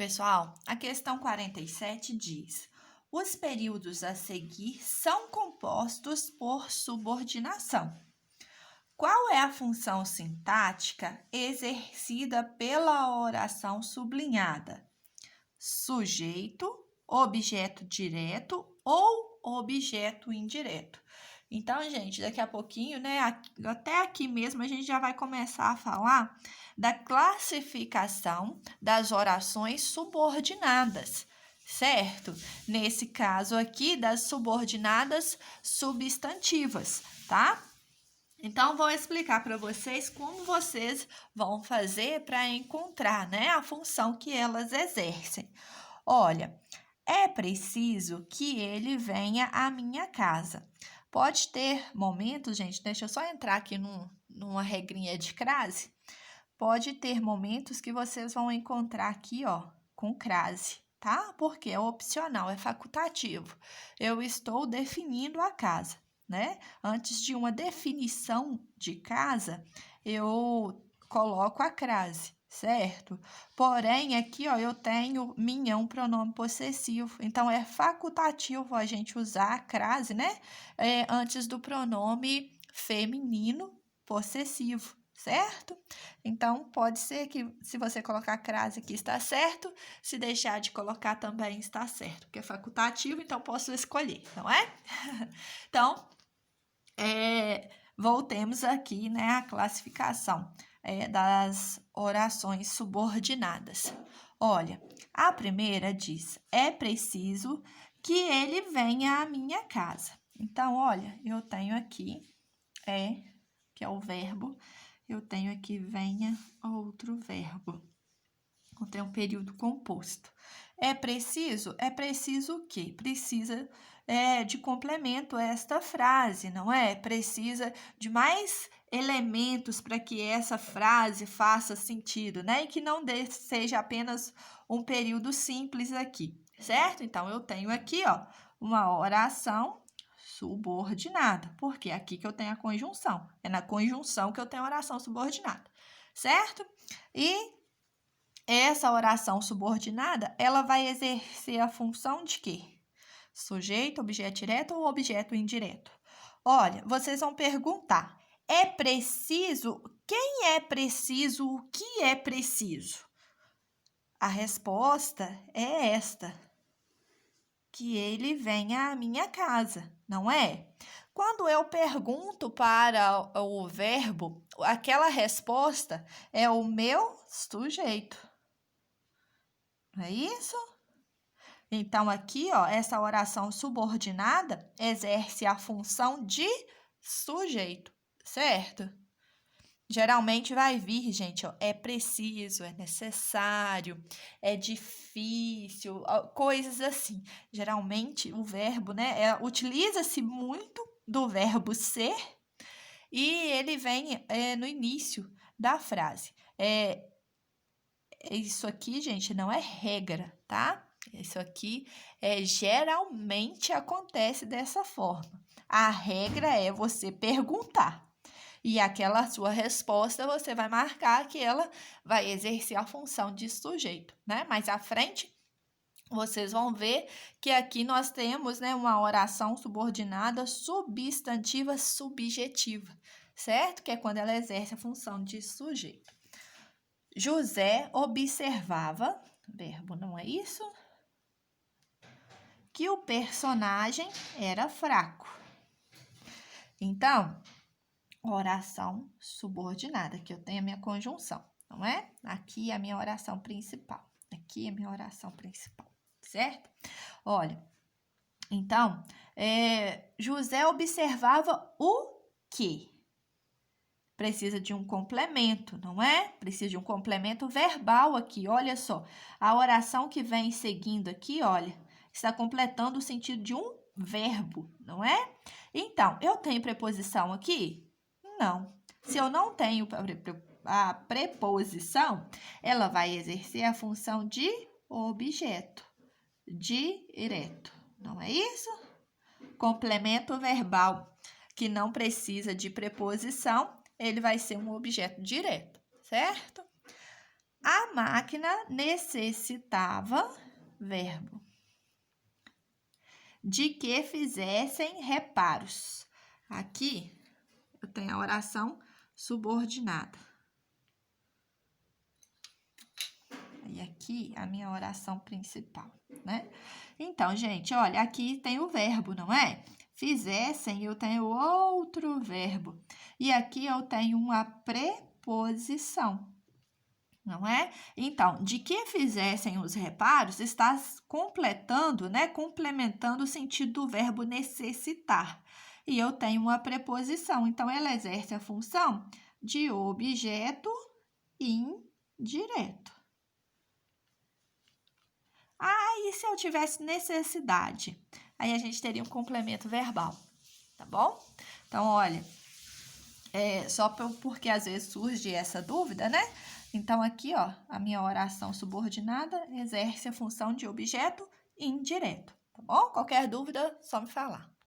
Pessoal, a questão 47 diz: os períodos a seguir são compostos por subordinação. Qual é a função sintática exercida pela oração sublinhada? Sujeito, objeto direto ou objeto indireto? Então, gente, daqui a pouquinho, né, até aqui mesmo, a gente já vai começar a falar da classificação das orações subordinadas, certo? Nesse caso aqui, das subordinadas substantivas, tá? Então, vou explicar para vocês como vocês vão fazer para encontrar, né, a função que elas exercem. Olha, é preciso que ele venha à minha casa. Pode ter momentos, gente, deixa eu só entrar aqui numa regrinha de crase. Pode ter momentos que vocês vão encontrar aqui, ó, com crase, tá? Porque é opcional, é facultativo. Eu estou definindo a casa, né? Antes de uma definição de casa, eu coloco a crase, certo? Porém, aqui, ó, eu tenho minha, um pronome possessivo. Então, é facultativo a gente usar a crase, né? Antes do pronome feminino possessivo, certo? Então, pode ser que, se você colocar a crase aqui, está certo. Se deixar de colocar, também está certo. Porque é facultativo, então posso escolher, não é? Então, voltemos aqui, né, à classificação das orações subordinadas. Olha, a primeira diz: é preciso que ele venha à minha casa. Então, olha, eu tenho aqui que é o verbo, eu tenho aqui venha outro verbo. Eu tenho um período composto. É preciso o quê? Precisa de complemento a esta frase, não é? Precisa de mais elementos para que essa frase faça sentido, né? E que não seja apenas um período simples aqui, certo? Então, eu tenho aqui, ó, uma oração subordinada, porque é aqui que eu tenho a conjunção. É na conjunção que eu tenho a oração subordinada, certo? E essa oração subordinada, ela vai exercer a função de quê? Sujeito, objeto direto ou objeto indireto? Olha, vocês vão perguntar: é preciso? Quem é preciso? O que é preciso? A resposta é esta: que ele venha à minha casa, não é? Quando eu pergunto para o verbo, aquela resposta é o meu sujeito. Não é isso? Então, aqui, ó, essa oração subordinada exerce a função de sujeito, certo? Geralmente vai vir, gente, ó, é preciso, é necessário, é difícil, coisas assim. Geralmente o verbo, né, utiliza-se muito do verbo ser e ele vem no início da frase. Isso aqui, gente, não é regra, tá? Isso aqui geralmente acontece dessa forma. A regra é você perguntar. E aquela sua resposta, você vai marcar que ela vai exercer a função de sujeito, né? Mais à frente, vocês vão ver que aqui nós temos, né, uma oração subordinada substantiva subjetiva, certo? Que é quando ela exerce a função de sujeito. José observava, verbo não é isso? Que o personagem era fraco. Então, oração subordinada, que eu tenho a minha conjunção, não é? Aqui é a minha oração principal. Aqui é a minha oração principal, certo? Olha, então, José observava o quê? Precisa de um complemento, não é? Precisa de um complemento verbal aqui, olha só. A oração que vem seguindo aqui, olha, está completando o sentido de um verbo, não é? Então, eu tenho preposição aqui? Não. Se eu não tenho a preposição, ela vai exercer a função de objeto, direto, não é isso? Complemento verbal que não precisa de preposição, ele vai ser um objeto direto, certo? A máquina necessitava, verbo, de que fizessem reparos. Aqui eu tenho a oração subordinada. E aqui a minha oração principal, né? Então, gente, olha, aqui tem o verbo, não é? Fizessem, eu tenho outro verbo. E aqui eu tenho uma preposição, não é? Então, de que fizessem os reparos, está completando, né? Complementando o sentido do verbo necessitar. E eu tenho uma preposição, então ela exerce a função de objeto indireto. E se eu tivesse necessidade? Aí a gente teria um complemento verbal, tá bom? Então, olha, só porque às vezes surge essa dúvida, né? Então, aqui, ó, a minha oração subordinada exerce a função de objeto indireto, tá bom? Qualquer dúvida, só me falar.